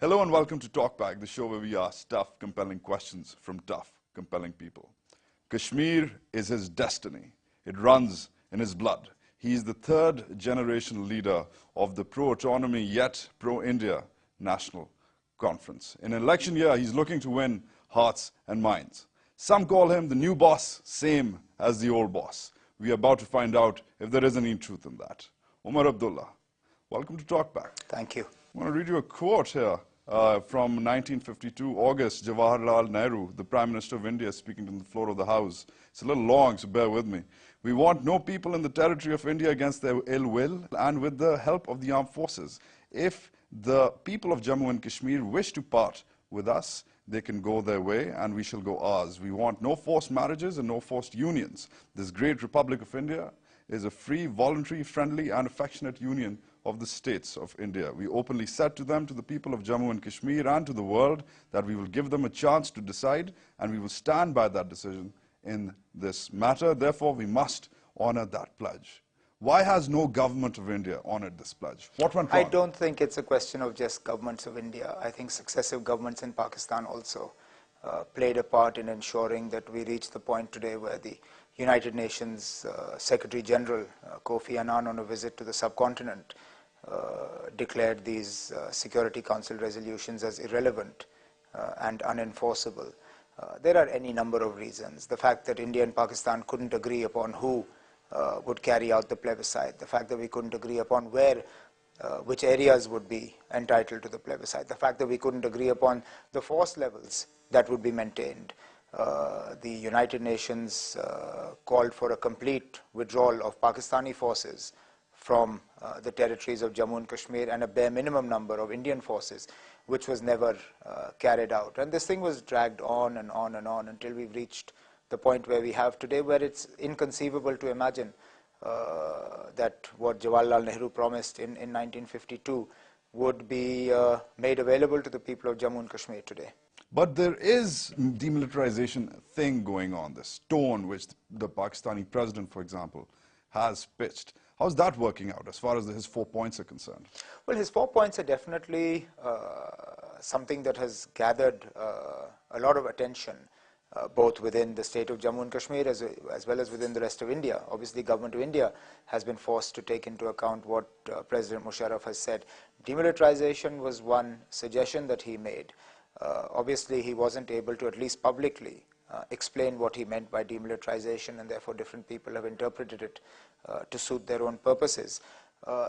Hello and welcome to Talkback, the show where we ask tough, compelling questions from tough, compelling people. Kashmir is his destiny. It runs in his blood. He is the third generation leader of the pro-autonomy yet pro-India National Conference. In an election year, he's looking to win hearts and minds. Some call him the new boss, same as the old boss. We are about to find out if there is any truth in that. Omar Abdullah, welcome to Talkback. Thank you. I want to read you a quote here from 1952, August, Jawaharlal Nehru, the Prime Minister of India, speaking on the floor of the House. It's a little long, so bear with me. We want no people in the territory of India against their ill will and with the help of the armed forces. If the people of Jammu and Kashmir wish to part with us, they can go their way and we shall go ours. We want no forced marriages and no forced unions. This great Republic of India is a free, voluntary, friendly and affectionate union of the states of India. We openly said to them, to the people of Jammu and Kashmir and to the world, that we will give them a chance to decide and we will stand by that decision in this matter. Therefore, we must honor that pledge. Why has no government of India honored this pledge? What went wrong? I don't think it's a question of just governments of India. I think successive governments in Pakistan also played a part in ensuring that we reach the point today where the United Nations Secretary General Kofi Annan, on a visit to the subcontinent, declared these Security Council resolutions as irrelevant and unenforceable. There are any number of reasons. The fact that India and Pakistan couldn't agree upon who would carry out the plebiscite, the fact that we couldn't agree upon which areas would be entitled to the plebiscite, the fact that we couldn't agree upon the force levels that would be maintained. The United Nations called for a complete withdrawal of Pakistani forces from the territories of Jammu and Kashmir and a bare minimum number of Indian forces, which was never carried out. And this thing was dragged on and on and on until we've reached the point where we have today, where it's inconceivable to imagine that what Jawaharlal Nehru promised in 1952 would be made available to the people of Jammu and Kashmir today. But there is demilitarization thing going on, this tone which the Pakistani president, for example, has pitched. How's that working out as far as his 4 points are concerned? Well, his 4 points are definitely something that has gathered a lot of attention, both within the state of Jammu and Kashmir as well as within the rest of India. Obviously, the government of India has been forced to take into account what President Musharraf has said. Demilitarization was one suggestion that he made. Obviously, he wasn't able to, at least publicly, explain what he meant by demilitarization, and therefore different people have interpreted it to suit their own purposes.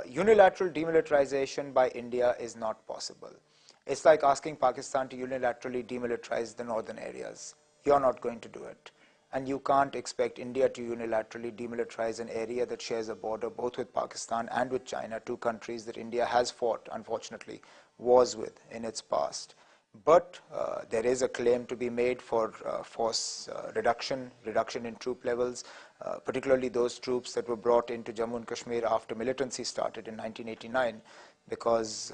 Unilateral demilitarization by India is not possible. It's like asking Pakistan to unilaterally demilitarize the northern areas. You're not going to do it. And you can't expect India to unilaterally demilitarize an area that shares a border both with Pakistan and with China, two countries that India has fought, unfortunately, wars with in its past. But there is a claim to be made for force reduction in troop levels, particularly those troops that were brought into Jammu and Kashmir after militancy started in 1989, because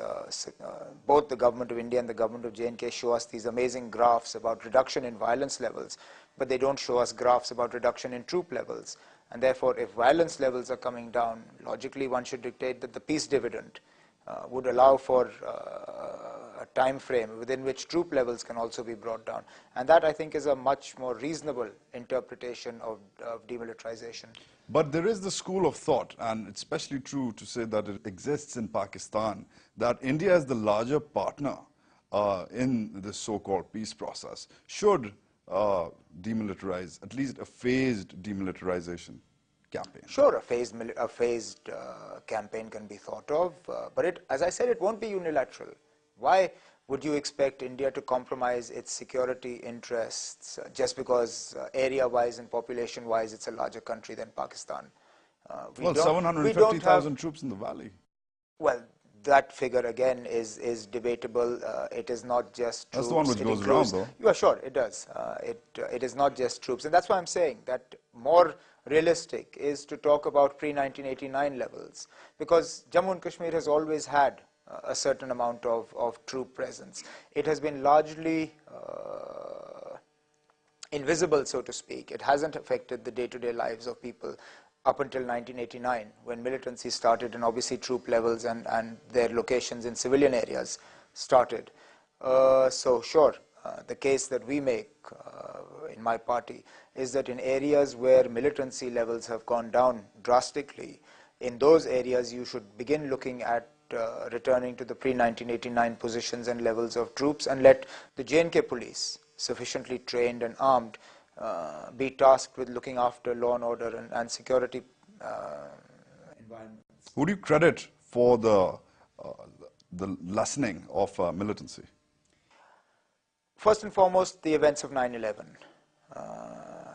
both the government of India and the government of J&K show us these amazing graphs about reduction in violence levels, but they don't show us graphs about reduction in troop levels. And therefore, if violence levels are coming down, logically one should dictate that the peace dividend would allow for a time frame within which troop levels can also be brought down. And that, I think, is a much more reasonable interpretation of demilitarization. But there is the school of thought, and it's especially true to say that it exists in Pakistan, that India is the larger partner in this so-called peace process, should demilitarize, at least a phased demilitarization campaign. Sure, a phased campaign can be thought of, but as I said, it won't be unilateral. Why would you expect India to compromise its security interests just because area-wise and population-wise it's a larger country than Pakistan? Well, 750,000 troops in the valley. Well, that figure again is debatable. It is not just troops. That's the one which goes around, though. Yeah, sure, it does. It is not just troops, and that's why I'm saying that more realistic is to talk about pre-1989 levels, because Jammu and Kashmir has always had a certain amount of troop presence. It has been largely invisible, so to speak. It hasn't affected the day-to-day lives of people up until 1989, when militancy started and obviously troop levels and their locations in civilian areas started. So sure, the case that we make in my party is that in areas where militancy levels have gone down drastically, in those areas you should begin looking at returning to the pre-1989 positions and levels of troops and let the J&K police, sufficiently trained and armed, be tasked with looking after law and order and security environments. Who do you credit for the lessening of militancy? First and foremost, the events of 9/11.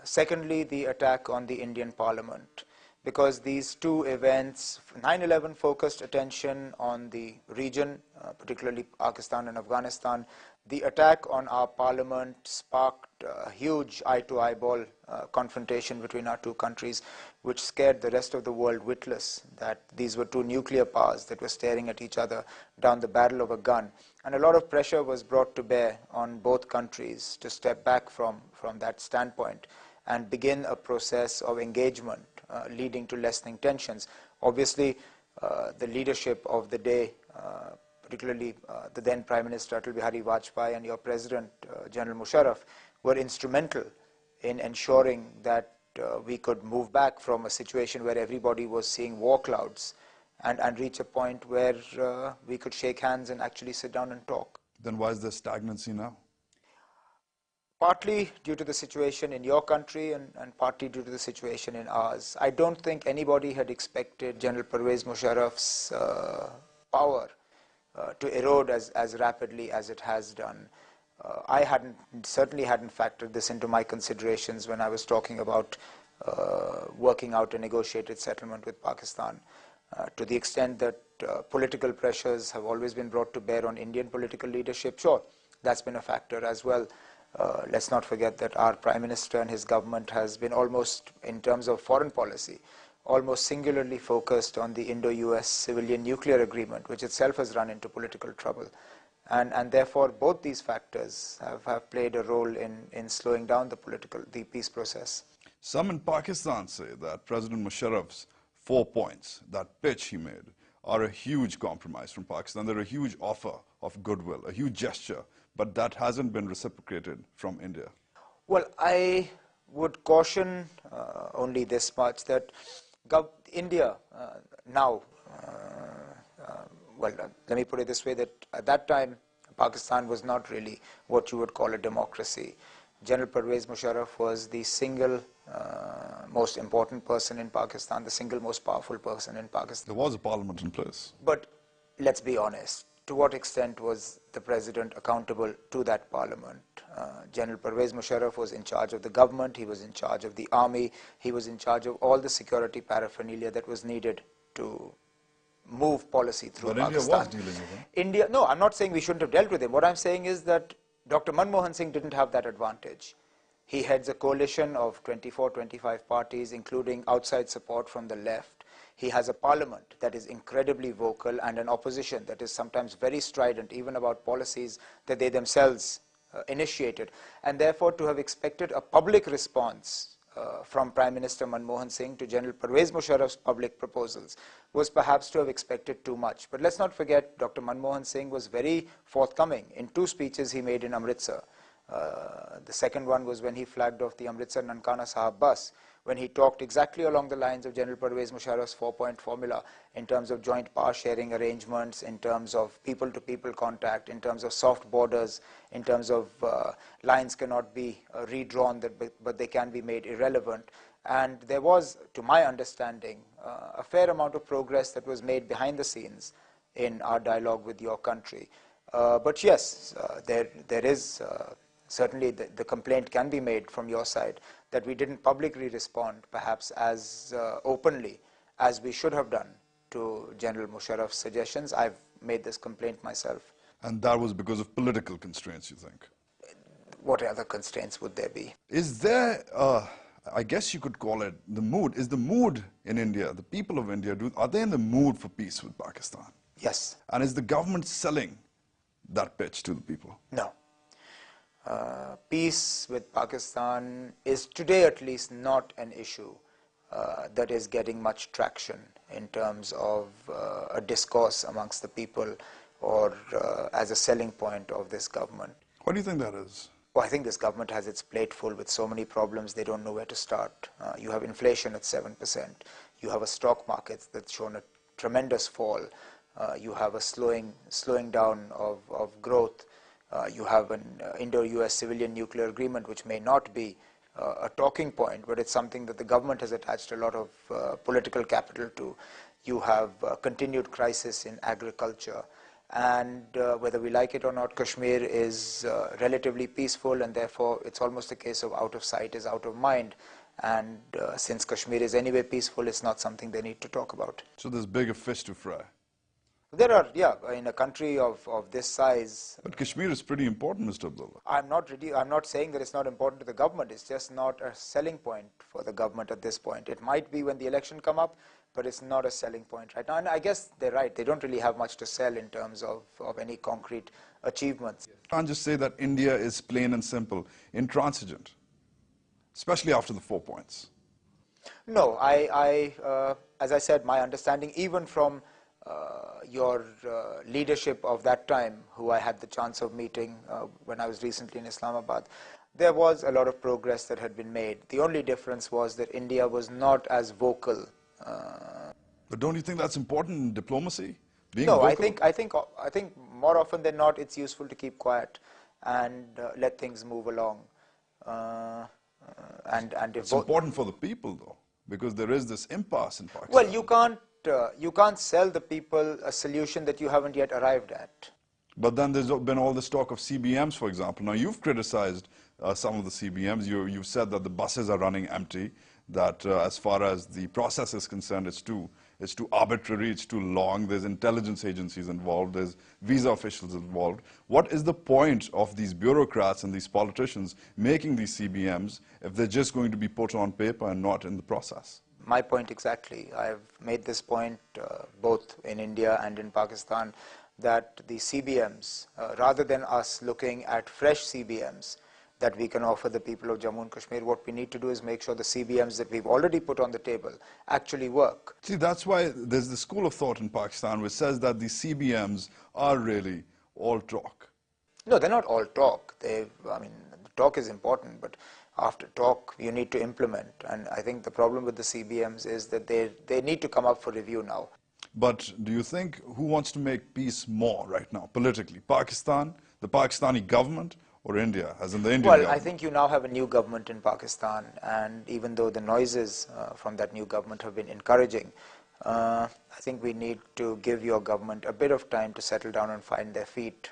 Secondly, the attack on the Indian Parliament, because these two events, 9/11 focused attention on the region, particularly Pakistan and Afghanistan. The attack on our parliament sparked a huge eye-to-eyeball confrontation between our two countries, which scared the rest of the world witless that these were two nuclear powers that were staring at each other down the barrel of a gun. And a lot of pressure was brought to bear on both countries to step back from that standpoint and begin a process of engagement leading to lessening tensions. Obviously, the leadership of the day, particularly the then Prime Minister Atal Bihari Vajpayee and your President General Musharraf, were instrumental in ensuring that we could move back from a situation where everybody was seeing war clouds and reach a point where we could shake hands and actually sit down and talk. Then why is there stagnancy now? Partly due to the situation in your country and partly due to the situation in ours. I don't think anybody had expected General Pervez Musharraf's power to erode as rapidly as it has done. I certainly hadn't factored this into my considerations when I was talking about working out a negotiated settlement with Pakistan. To the extent that political pressures have always been brought to bear on Indian political leadership, sure, that's been a factor as well. Let's not forget that our Prime Minister and his government has been almost, in terms of foreign policy, almost singularly focused on the Indo-US civilian nuclear agreement, which itself has run into political trouble. And therefore, both these factors have played a role in slowing down the peace process. Some in Pakistan say that President Musharraf's 4 points, that pitch he made, are a huge compromise from Pakistan. They're a huge offer of goodwill, a huge gesture, but that hasn't been reciprocated from India. Well, I would caution only this much, that India now, let me put it this way, that at that time, Pakistan was not really what you would call a democracy. General Pervez Musharraf was the single most important person in Pakistan, the single most powerful person in Pakistan. There was a parliament in place. But let's be honest, to what extent was the president accountable to that parliament? General Pervez Musharraf was in charge of the government, he was in charge of the army, he was in charge of all the security paraphernalia that was needed to move policy through Pakistan. India was dealing with him. No, I'm not saying we shouldn't have dealt with him. What I'm saying is that Dr. Manmohan Singh didn't have that advantage. He heads a coalition of 24, 25 parties, including outside support from the left. He has a parliament that is incredibly vocal and an opposition that is sometimes very strident, even about policies that they themselves initiated. And therefore, to have expected a public response from Prime Minister Manmohan Singh to General Pervez Musharraf's public proposals was perhaps to have expected too much. But let's not forget, Dr. Manmohan Singh was very forthcoming in 2 speeches he made in Amritsar. The second one was when he flagged off the Amritsar Nankana Sahib bus, when he talked exactly along the lines of General Pervez Musharraf's 4-point formula in terms of joint power sharing arrangements, in terms of people-to-people contact, in terms of soft borders, in terms of lines cannot be redrawn, but they can be made irrelevant. And there was, to my understanding, a fair amount of progress that was made behind the scenes in our dialogue with your country. But yes, there is certainly the complaint can be made from your side that we didn't publicly respond perhaps as openly as we should have done to General Musharraf's suggestions. I've made this complaint myself. And that was because of political constraints, you think? What other constraints would there be? Is there, I guess you could call it the mood, is the mood in India, the people of India, are they in the mood for peace with Pakistan? Yes. And is the government selling that pitch to the people? No. Peace with Pakistan is today at least not an issue that is getting much traction in terms of a discourse amongst the people or as a selling point of this government. What do you think that is? Well, I think this government has its plate full with so many problems, they don't know where to start. You have inflation at 7%. You have a stock market that's shown a tremendous fall. You have a slowing down of growth. You have an Indo-US civilian nuclear agreement, which may not be a talking point, but it's something that the government has attached a lot of political capital to. You have continued crisis in agriculture. And whether we like it or not, Kashmir is relatively peaceful, and therefore it's almost a case of out of sight is out of mind. And since Kashmir is anyway peaceful, it's not something they need to talk about. So there's bigger fish to fry. There are, yeah, in a country of this size. But Kashmir is pretty important, Mr. Abdullah. I'm not saying that it's not important to the government. It's just not a selling point for the government at this point. It might be when the election come up, but it's not a selling point right now. And I guess they're right. They don't really have much to sell in terms of any concrete achievements. You can't just say that India is plain and simple, intransigent, especially after the 4 points. No, as I said, my understanding, even from your leadership of that time, who I had the chance of meeting when I was recently in Islamabad, there was a lot of progress that had been made. The only difference was that India was not as vocal. But don't you think that's important in diplomacy? Being No, vocal? I think more often than not, it's useful to keep quiet and let things move along. And if It's important for the people, though, because there is this impasse in Pakistan. well, you can't sell the people a solution that you haven't yet arrived at. But then there's been all this talk of CBMs, for example. Now, you've criticized some of the CBMs. You've said that the buses are running empty, that as far as the process is concerned, it's too arbitrary, it's too long. There's intelligence agencies involved, there's visa officials involved. What is the point of these bureaucrats and these politicians making these CBMs if they're just going to be put on paper and not in the process? My point exactly. I've made this point both in India and in Pakistan, that the CBMs, rather than us looking at fresh CBMs that we can offer the people of Jammu and Kashmir, what we need to do is make sure the CBMs that we've already put on the table actually work. See, that's why there's this school of thought in Pakistan which says that these CBMs are really all talk. No, they're not all talk. The talk is important, but after talk, you need to implement. And I think the problem with the CBMs is that they need to come up for review now. But do you think, who wants to make peace more right now, politically? Pakistan, the Pakistani government, or India, as in the Indian government? Well, I think you now have a new government in Pakistan, and even though the noises from that new government have been encouraging, I think we need to give your government a bit of time to settle down and find their feet.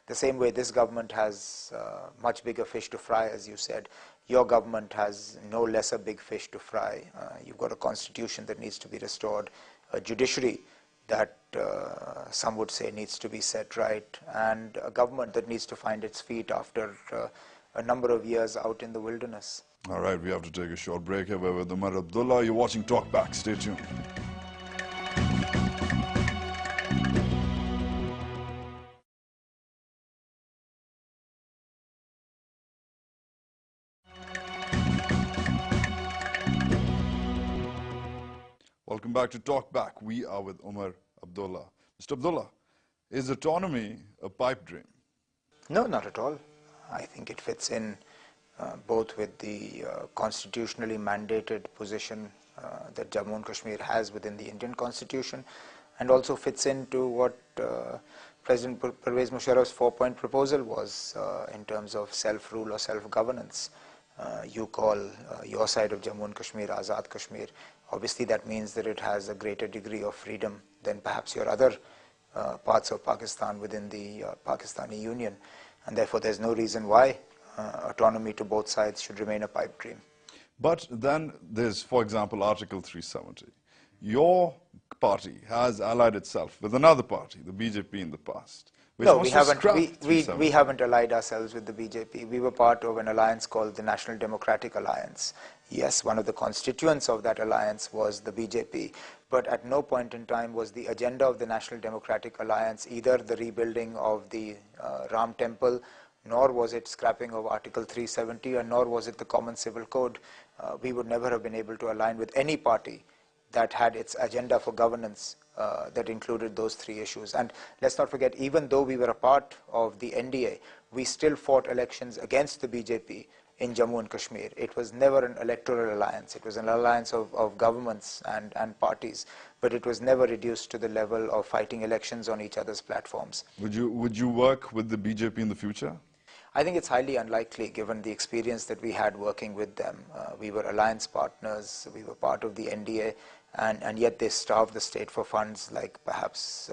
The same way this government has much bigger fish to fry, as you said, your government has no lesser big fish to fry. You've got a constitution that needs to be restored, a judiciary that some would say needs to be set right, and a government that needs to find its feet after a number of years out in the wilderness. All right, we have to take a short break here. We're with Omar Abdullah. You're watching Talk Back. Stay tuned. Welcome back to Talk Back. We are with Omar Abdullah. Mr. Abdullah, is autonomy a pipe dream? No, not at all. I think it fits in both with the constitutionally mandated position that Jammu and Kashmir has within the Indian constitution, and also fits into what President Pervez Musharraf's 4-point proposal was in terms of self-rule or self-governance. You call your side of Jammu and Kashmir Azad Kashmir. Obviously that means that it has a greater degree of freedom than perhaps your other parts of Pakistan within the Pakistani Union, and therefore there's no reason why autonomy to both sides should remain a pipe dream. But then there's, for example, Article 370. Your party has allied itself with another party, the BJP, in the past. No, we haven't allied ourselves with the BJP. We were part of an alliance called the National Democratic Alliance. Yes, one of the constituents of that alliance was the BJP, but at no point in time was the agenda of the National Democratic Alliance either the rebuilding of the Ram Temple, nor was it scrapping of Article 370, and nor was it the Common Civil Code. We would never have been able to align with any party that had its agenda for governance that included those three issues. And let's not forget, even though we were a part of the NDA, we still fought elections against the BJP in Jammu and Kashmir. It was never an electoral alliance. It was an alliance of governments and parties, but it was never reduced to the level of fighting elections on each other's platforms. Would you work with the BJP in the future? I think it's highly unlikely given the experience that we had working with them. We were alliance partners, we were part of the NDA, and yet they starved the state for funds like perhaps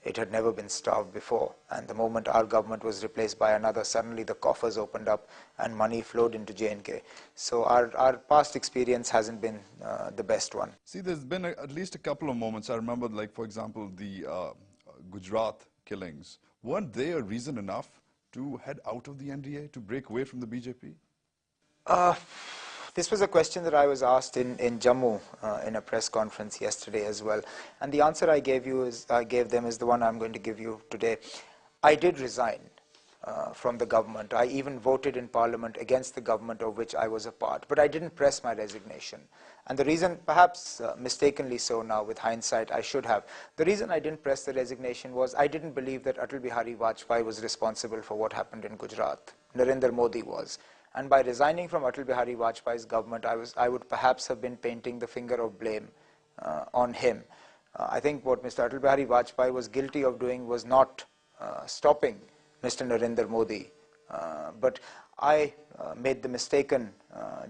it had never been starved before. And the moment our government was replaced by another, suddenly the coffers opened up and money flowed into J&K. So our past experience hasn't been the best one. See, there's been at least a couple of moments. I remember, like, for example, the Gujarat killings. Weren't they a reason enough to head out of the NDA, to break away from the BJP? This was a question that I was asked in Jammu in a press conference yesterday as well. And the answer I gave them is the one I'm going to give you today. I did resign from the government. I even voted in parliament against the government of which I was a part. But I didn't press my resignation. And the reason, perhaps mistakenly so now with hindsight, I should have. The reason I didn't press the resignation was I didn't believe that Atal Bihari Vajpayee was responsible for what happened in Gujarat. Narendra Modi was. And by resigning from Atal Bihari Vajpayee's government, I would perhaps have been painting the finger of blame on him. I think what Mr. Atal Bihari Vajpayee was guilty of doing was not stopping Mr. Narendra Modi. But I made the mistaken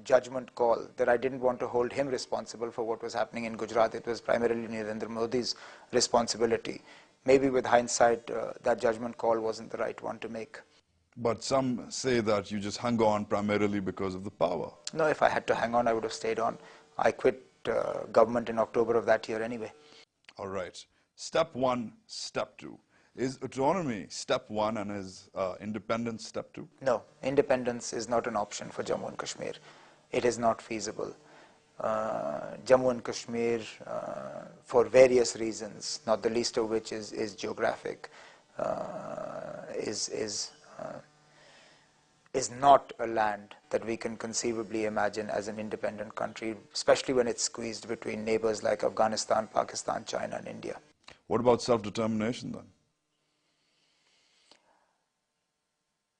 judgment call that I didn't want to hold him responsible for what was happening in Gujarat. It was primarily Narendra Modi's responsibility. Maybe with hindsight, that judgment call wasn't the right one to make. But some say that you just hung on primarily because of the power. No, if I had to hang on, I would have stayed on. I quit government in October of that year anyway. All right. Step one, step two. Is autonomy step one and is independence step two? No, independence is not an option for Jammu and Kashmir. It is not feasible. Jammu and Kashmir, for various reasons, not the least of which is geographic, is not a land that we can conceivably imagine as an independent country, especially when it's squeezed between neighbors like Afghanistan, Pakistan, China, and India. What about self-determination then?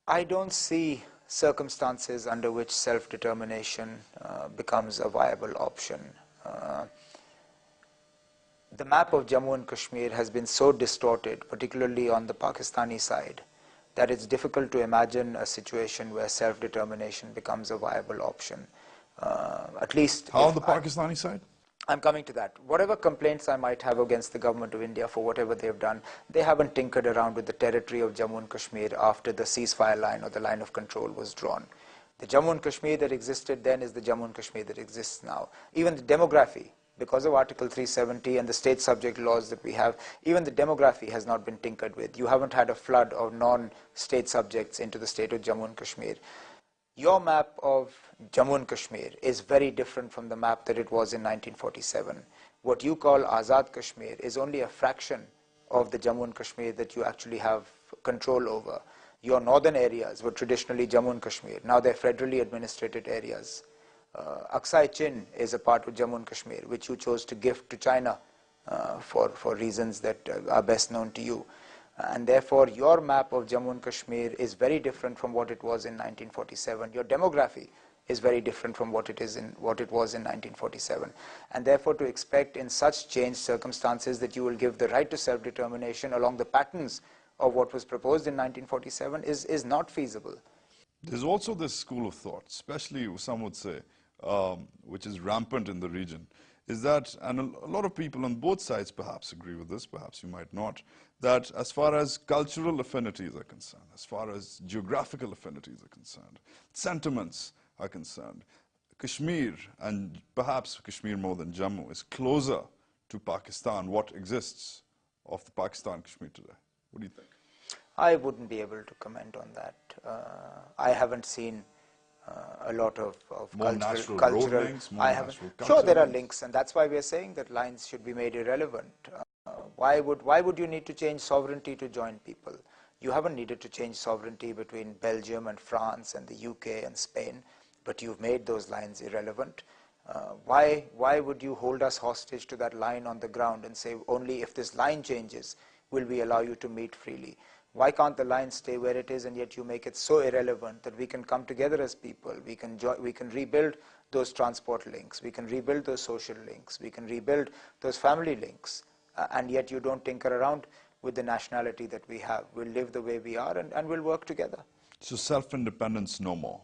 I don't see circumstances under which self-determination becomes a viable option. The map of Jammu and Kashmir has been so distorted, particularly on the Pakistani side, that it's difficult to imagine a situation where self-determination becomes a viable option. At least... How on the Pakistani side? I'm coming to that. Whatever complaints I might have against the government of India for whatever they've done, they haven't tinkered around with the territory of Jammu and Kashmir after the ceasefire line or the line of control was drawn. The Jammu and Kashmir that existed then is the Jammu and Kashmir that exists now. Even the demography, because of Article 370 and the state subject laws that we have, even the demography has not been tinkered with. You haven't had a flood of non-state subjects into the state of Jammu and Kashmir. Your map of Jammu and Kashmir is very different from the map that it was in 1947. What you call Azad Kashmir is only a fraction of the Jammu and Kashmir that you actually have control over. Your northern areas were traditionally Jammu and Kashmir. Now they're federally administrated areas. Aksai Chin is a part of Jammu and Kashmir, which you chose to gift to China for reasons that are best known to you. And therefore, your map of Jammu and Kashmir is very different from what it was in 1947. Your demography is very different from what it was in 1947. And therefore, to expect in such changed circumstances that you will give the right to self-determination along the patterns of what was proposed in 1947 is not feasible. There's also this school of thought, especially some would say, which is rampant in the region, is that, and a lot of people on both sides perhaps agree with this, perhaps you might not, that as far as cultural affinities are concerned, as far as geographical affinities are concerned, sentiments are concerned, Kashmir, and perhaps Kashmir more than Jammu, is closer to Pakistan, what exists of the Pakistan Kashmir today. What do you think? I wouldn't be able to comment on that. I haven't seen a lot of cultural links, sure, there are links, and that's why we are saying that lines should be made irrelevant. Why would you need to change sovereignty to join people? You haven't needed to change sovereignty between Belgium and France and the UK and Spain, but you've made those lines irrelevant. Why would you hold us hostage to that line on the ground and say only if this line changes will we allow you to meet freely? Why can't the line stay where it is, and yet you make it so irrelevant that we can come together as people, we can rebuild those transport links, we can rebuild those social links, we can rebuild those family links, and yet you don't tinker around with the nationality that we have. We'll live the way we are, and we'll work together. So self-independence no more?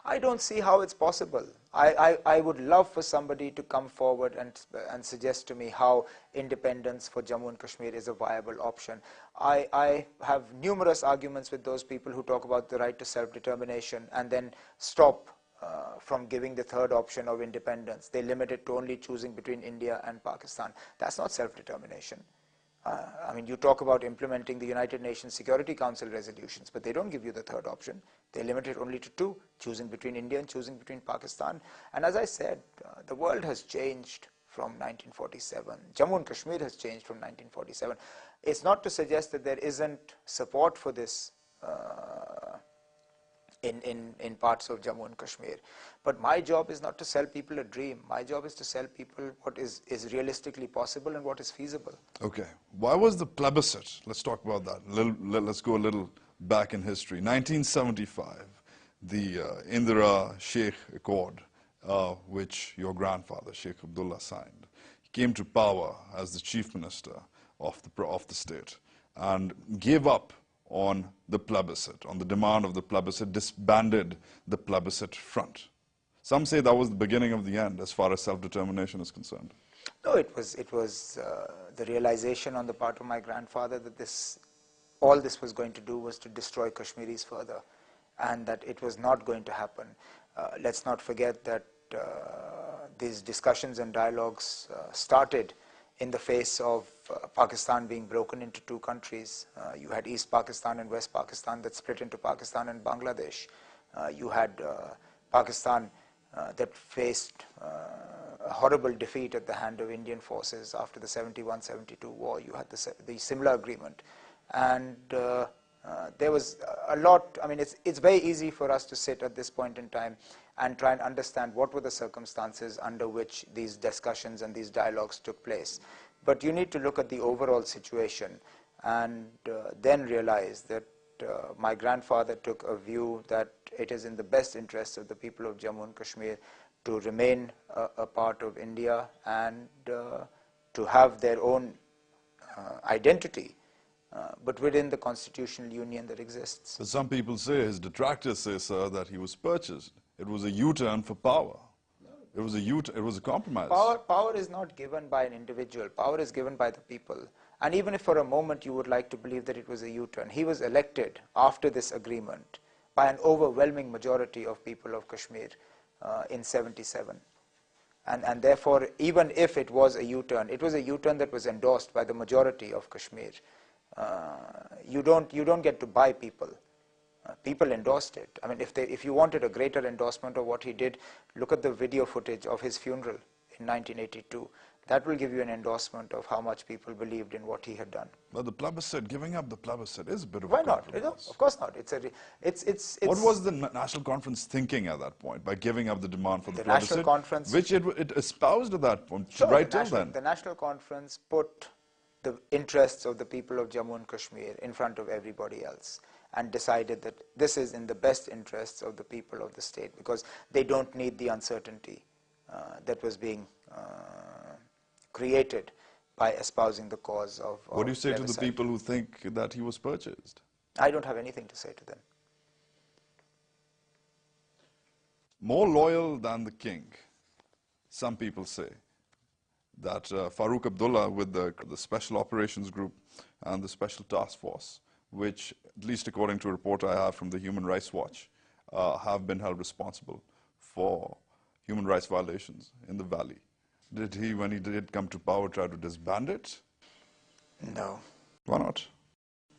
I don't see how it's possible. I would love for somebody to come forward and suggest to me how independence for Jammu and Kashmir is a viable option. I have numerous arguments with those people who talk about the right to self-determination and then stop from giving the third option of independence. They limit it to only choosing between India and Pakistan. That's not self-determination. I mean, you talk about implementing the United Nations Security Council resolutions, but they don't give you the third option. They limit it only to two, choosing between India and choosing between Pakistan. And as I said, the world has changed from 1947. Jammu and Kashmir has changed from 1947. It's not to suggest that there isn't support for this in parts of Jammu and Kashmir. But my job is not to sell people a dream. My job is to sell people what is realistically possible and what is feasible. Okay. Why was the plebiscite? Let's talk about that. Let's go a little back in history. 1975, the Indira Sheikh Accord, which your grandfather, Sheikh Abdullah, signed. He came to power as the chief minister of the state and gave up on the plebiscite, on the demand of the plebiscite, disbanded the plebiscite front. Some say that was the beginning of the end as far as self-determination is concerned. No, it was the realization on the part of my grandfather that all this was going to do was to destroy Kashmiris further, and that it was not going to happen. Let's not forget that these discussions and dialogues started in the face of Pakistan being broken into two countries. You had East Pakistan and West Pakistan that split into Pakistan and Bangladesh. You had Pakistan that faced a horrible defeat at the hand of Indian forces after the 71-72 war. You had the similar agreement. And there was a lot. I mean, it's very easy for us to sit at this point in time and try and understand what were the circumstances under which these discussions and these dialogues took place. But you need to look at the overall situation and then realize that my grandfather took a view that it is in the best interests of the people of Jammu and Kashmir to remain a part of India and to have their own identity, but within the constitutional union that exists. But some people say, his detractors say, sir, that he was purchased. It was a U-turn for power. It was a compromise. Power is not given by an individual. Power is given by the people. And even if for a moment you would like to believe that it was a U-turn, he was elected after this agreement by an overwhelming majority of people of Kashmir in 77. And therefore, even if it was a U-turn, it was a U-turn that was endorsed by the majority of Kashmir. You don't get to buy people. People endorsed it. I mean, if you wanted a greater endorsement of what he did, look at the video footage of his funeral in 1982. That will give you an endorsement of how much people believed in what he had done. But the plebiscite, giving up the plebiscite is a bit of Why a not? compromise. Of course not. What was the National Conference thinking at that point by giving up the demand for the National plebiscite, Conference, which it espoused at that point, sure, right till then? The National Conference put the interests of the people of Jammu and Kashmir in front of everybody else and decided that this is in the best interests of the people of the state because they don't need the uncertainty that was being created by espousing the cause of What do you say plebiscite. to the people who think that he was purchased? I don't have anything to say to them. More loyal than the king, some people say. That Farooq Abdullah with the Special Operations Group and the Special Task Force, which, at least according to a report I have from the Human Rights Watch, have been held responsible for human rights violations in the valley. Did he, when he did come to power, try to disband it? No. Why not?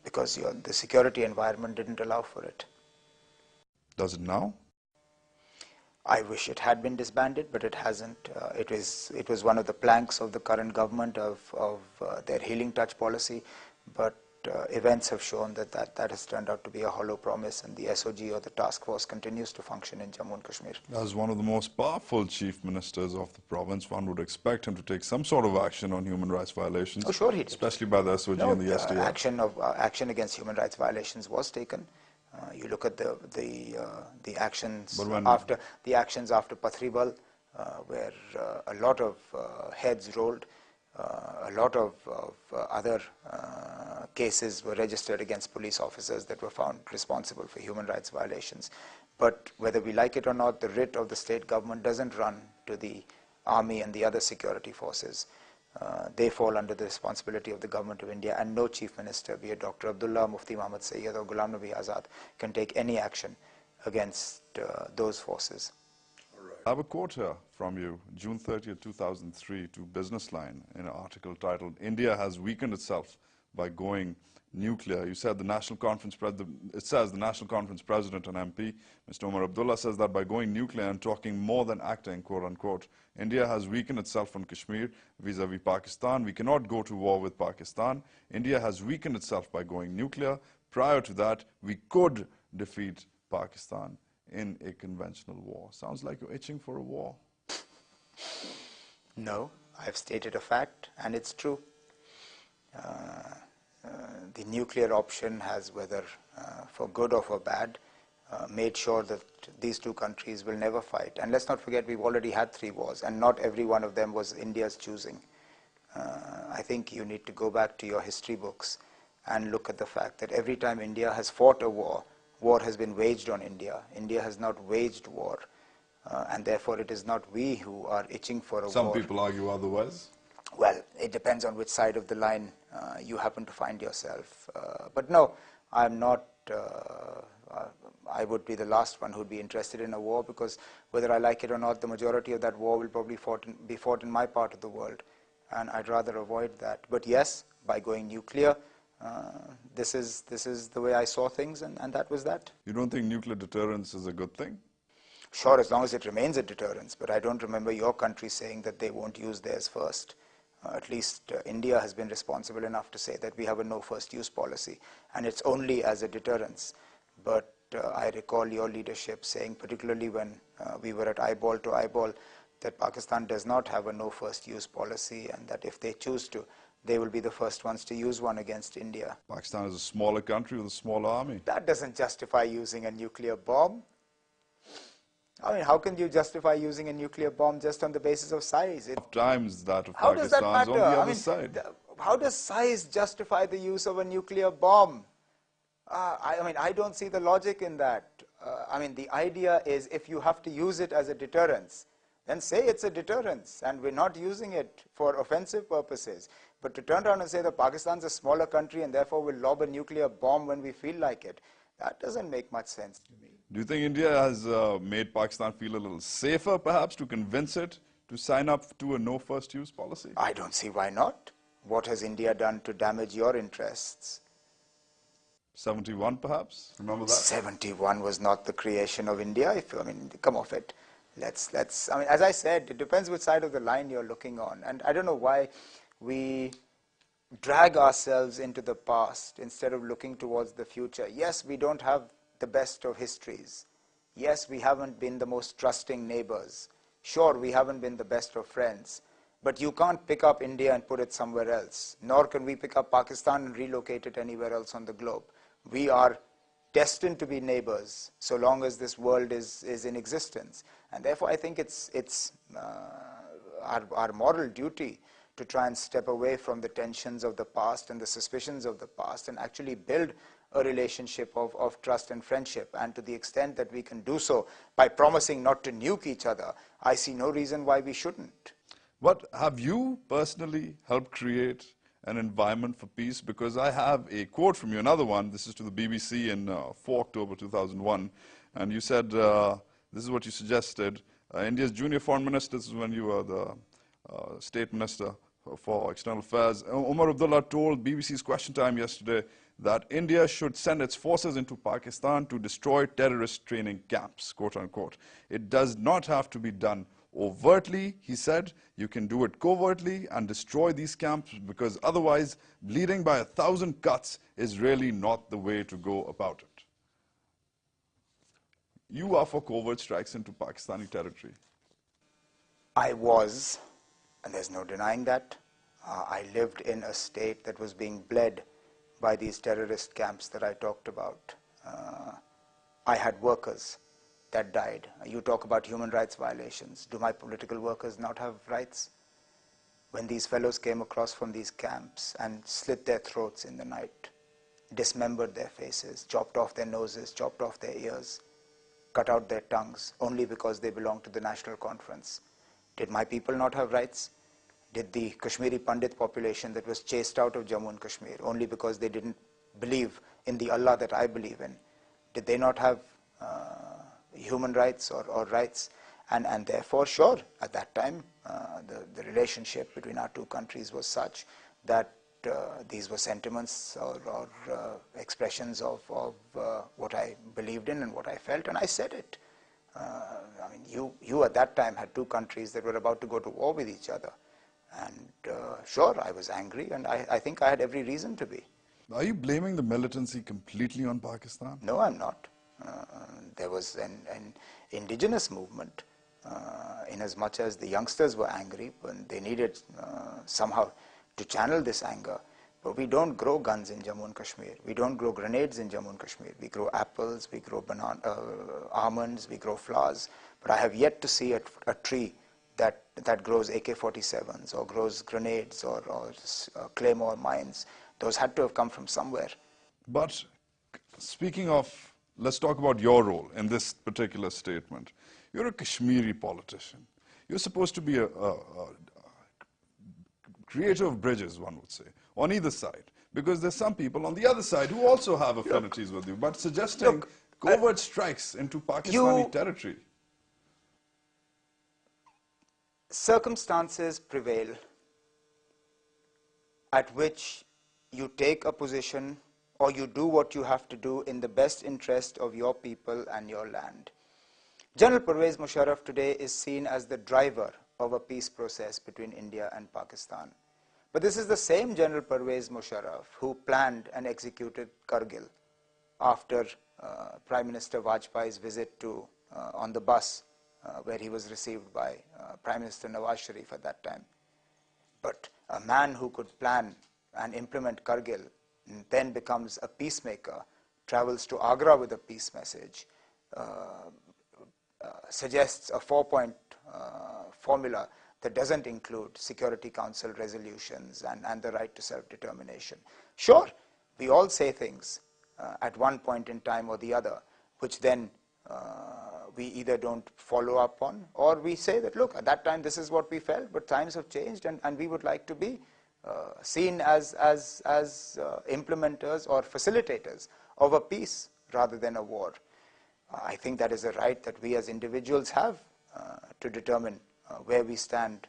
Because the security environment didn't allow for it. Does it now? I wish it had been disbanded, but it hasn't. It was one of the planks of the current government of their healing touch policy, but events have shown that has turned out to be a hollow promise, and the SOG or the task force continues to function in Jammu and Kashmir. As one of the most powerful chief ministers of the province, one would expect him to take some sort of action on human rights violations. Oh, sure he did. Especially by the SOG and the SDF. Action against human rights violations was taken. You look at the actions after Pathribal, where a lot of heads rolled. A lot of other cases were registered against police officers that were found responsible for human rights violations. But whether we like it or not, the writ of the state government doesn't run to the army and the other security forces. They fall under the responsibility of the government of India, and no chief minister, be it Dr. Abdullah, Mufti Muhammad Sayyid or Ghulam Nabi Azad, can take any action against those forces. I have a quote here from you, June 30th, 2003, to Business Line, in an article titled, "India has weakened itself by going nuclear." You said the National Conference President and MP, Mr. Omar Abdullah, says that by going nuclear and talking more than acting, quote unquote, India has weakened itself on Kashmir vis-a-vis Pakistan. We cannot go to war with Pakistan. India has weakened itself by going nuclear. Prior to that, we could defeat Pakistan in a conventional war. Sounds like you're itching for a war. No, I've stated a fact, and it's true. The nuclear option has, whether for good or for bad, made sure that these two countries will never fight. And let's not forget, we've already had 3 wars, and not every one of them was India's choosing. I think you need to go back to your history books and look at the fact that every time India has fought a war, war has been waged on India. India has not waged war, and therefore it is not we who are itching for a war. Some people argue otherwise. Well, it depends on which side of the line you happen to find yourself. But no, I'm not, I would be the last one who would be interested in a war, because whether I like it or not, the majority of that war will probably be fought in my part of the world, and I'd rather avoid that. But yes, by going nuclear, this is the way I saw things, and that was that. You don't think nuclear deterrence is a good thing? Sure, as long as it remains a deterrence, but I don't remember your country saying that they won't use theirs first. At least India has been responsible enough to say that we have a no first use policy, and it's only as a deterrence. But I recall your leadership saying, particularly when we were at eyeball to eyeball, that Pakistan does not have a no first use policy, and that if they choose to, they will be the first ones to use one against India. Pakistan is a smaller country with a smaller army. That doesn't justify using a nuclear bomb. I mean, how can you justify using a nuclear bomb just on the basis of size? Times that of How does that Pakistan's matter? on the other side. How does size justify the use of a nuclear bomb? I mean, I don't see the logic in that. I mean, the idea is, if you have to use it as a deterrence, then say it's a deterrence and we're not using it for offensive purposes. But to turn around and say that Pakistan's a smaller country and therefore we'll lob a nuclear bomb when we feel like it, that doesn't make much sense to me. Do you think India has made Pakistan feel a little safer, perhaps, to convince it to sign up to a no first use policy? I don't see why not. What has India done to damage your interests? 71, perhaps? Remember that? 71 was not the creation of India. I mean, come off it. I mean, as I said, it depends which side of the line you're looking on. And I don't know why we drag ourselves into the past instead of looking towards the future. Yes, we don't have the best of histories. Yes, we haven't been the most trusting neighbors. Sure, we haven't been the best of friends. But you can't pick up India and put it somewhere else. Nor can we pick up Pakistan and relocate it anywhere else on the globe. We are destined to be neighbors so long as this world is in existence. And therefore, I think it's our moral duty to try and step away from the tensions of the past and the suspicions of the past and actually build a relationship of trust and friendship. And to the extent that we can do so by promising not to nuke each other, I see no reason why we shouldn't. But have you personally helped create an environment for peace? Because I have a quote from you, another one. This is to the BBC in 4 October 2001. And you said, this is what you suggested. India's junior foreign minister, this is when you were the state minister for external affairs, Omar Abdullah told BBC's Question Time yesterday that India should send its forces into Pakistan to destroy terrorist training camps, quote unquote. It does not have to be done overtly, he said, you can do it covertly and destroy these camps, because otherwise bleeding by 1,000 cuts is really not the way to go about it. You are for covert strikes into Pakistani territory. I was, and there's no denying that. I lived in a state that was being bled by these terrorist camps that I talked about. I had workers that died. You talk about human rights violations. Do my political workers not have rights? When these fellows came across from these camps and slit their throats in the night, dismembered their faces, chopped off their noses, chopped off their ears, cut out their tongues, only because they belonged to the National Conference, did my people not have rights? Did the Kashmiri Pandit population that was chased out of Jammu and Kashmir only because they didn't believe in the Allah that I believe in, did they not have human rights or rights? And therefore, sure, at that time, the relationship between our two countries was such that these were sentiments or expressions of what I believed in and what I felt, and I said it. I mean, you at that time had two countries that were about to go to war with each other. And sure, I was angry, and I think I had every reason to be. Are you blaming the militancy completely on Pakistan? No, I'm not. There was an indigenous movement, in as much as the youngsters were angry, and they needed somehow to channel this anger. But we don't grow guns in Jammu and Kashmir. We don't grow grenades in Jammu and Kashmir. We grow apples, we grow almonds, we grow flowers. But I have yet to see a tree that grows AK-47s or grows grenades or claymore mines. Those had to have come from somewhere. But speaking of, let's talk about your role in this particular statement. You're a Kashmiri politician. You're supposed to be a creator of bridges, one would say, on either side. Because there's some people on the other side who also have affinities with you, but suggesting covert strikes into Pakistani territory. Circumstances prevail at which you take a position or you do what you have to do in the best interest of your people and your land. General Pervez Musharraf today is seen as the driver of a peace process between India and Pakistan. But this is the same General Pervez Musharraf who planned and executed Kargil after Prime Minister Vajpayee's visit to on the bus where he was received by Prime Minister Nawaz Sharif at that time. But a man who could plan and implement Kargil then becomes a peacemaker, travels to Agra with a peace message, suggests a 4-point formula that doesn't include Security Council resolutions and the right to self-determination. Sure, we all say things at one point in time or the other, which then we either don't follow up on, or we say that, look, at that time this is what we felt, but times have changed, and we would like to be seen as implementers or facilitators of a peace rather than a war. I think that is a right that we as individuals have to determine where we stand.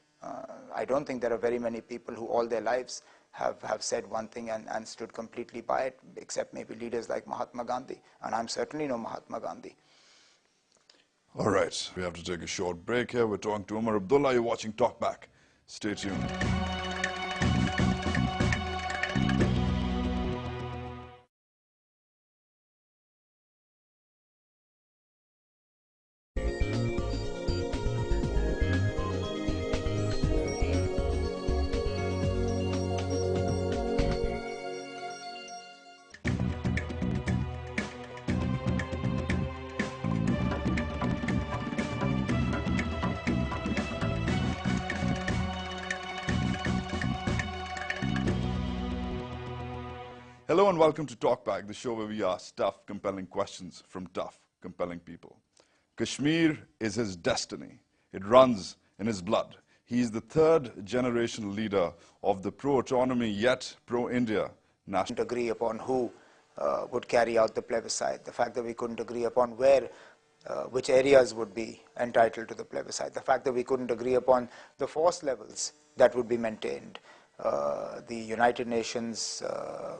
I don't think there are very many people who all their lives have said one thing and stood completely by it, except maybe leaders like Mahatma Gandhi, and I'm certainly no Mahatma Gandhi. All right, we have to take a short break here. We're talking to Omar Abdullah. You're watching Talk Back. Stay tuned. Hello and welcome to Talk Back, the show where we ask tough, compelling questions from tough, compelling people. Kashmir is his destiny. It runs in his blood. He is the third generation leader of the pro-autonomy yet pro-India national. Agree upon who would carry out the plebiscite, the fact that we couldn't agree upon where, which areas would be entitled to the plebiscite, the fact that we couldn't agree upon the force levels that would be maintained. The United Nations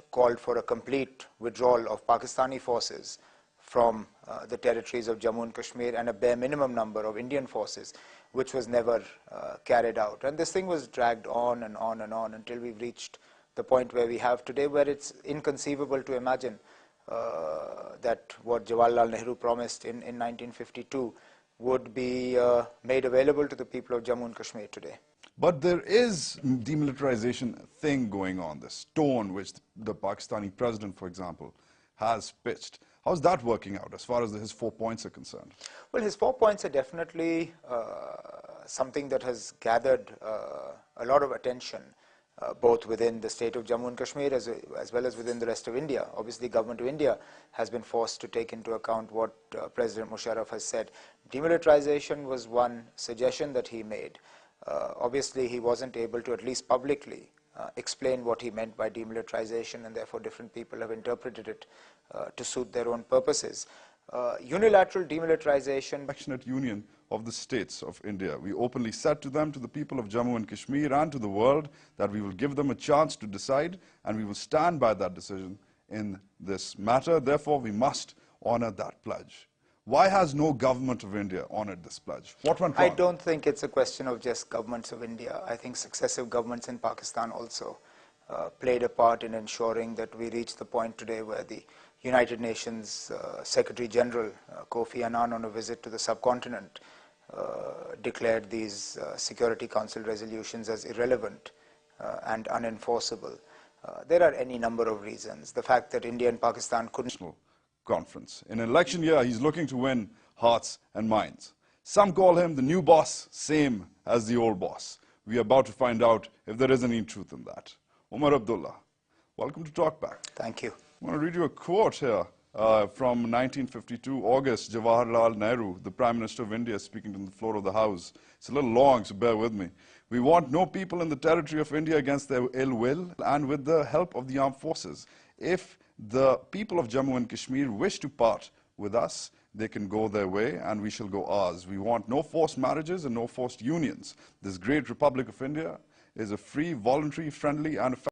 called for a complete withdrawal of Pakistani forces from the territories of Jammu and Kashmir and a bare minimum number of Indian forces, which was never carried out. And this thing was dragged on and on and on until we've reached the point where we have today, where it's inconceivable to imagine that what Jawaharlal Nehru promised in 1952 would be made available to the people of Jammu and Kashmir today. But there is demilitarization thing going on, this tone which the Pakistani president, for example, has pitched. How's that working out as far as his 4 points are concerned? Well, his 4 points are definitely something that has gathered a lot of attention, both within the state of Jammu and Kashmir as well as within the rest of India. Obviously, the government of India has been forced to take into account what President Musharraf has said. Demilitarization was one suggestion that he made. Obviously, he wasn't able to, at least publicly, explain what he meant by demilitarization, and therefore different people have interpreted it to suit their own purposes. Unilateral demilitarization. Affectionate union of the states of India. We openly said to them, to the people of Jammu and Kashmir and to the world, that we will give them a chance to decide, and we will stand by that decision in this matter. Therefore, we must honor that pledge. Why has no government of India honored this pledge? What went wrong? I don't think it's a question of just governments of India. I think successive governments in Pakistan also played a part in ensuring that we reach the point today where the United Nations Secretary General Kofi Annan, on a visit to the subcontinent, declared these Security Council resolutions as irrelevant and unenforceable. There are any number of reasons. The fact that India and Pakistan couldn't... Conference. In an election year, he's looking to win hearts and minds. Some call him the new boss, same as the old boss. We are about to find out if there is any truth in that. Omar Abdullah, welcome to Talkback. Thank you. I want to read you a quote here from 1952, August, Jawaharlal Nehru, the Prime Minister of India, speaking on the floor of the House. It's a little long, so bear with me. We want no people in the territory of India against their ill will and with the help of the armed forces. If the people of Jammu and Kashmir wish to part with us, they can go their way and we shall go ours. We want no forced marriages and no forced unions. This great Republic of India is a free, voluntary, friendly and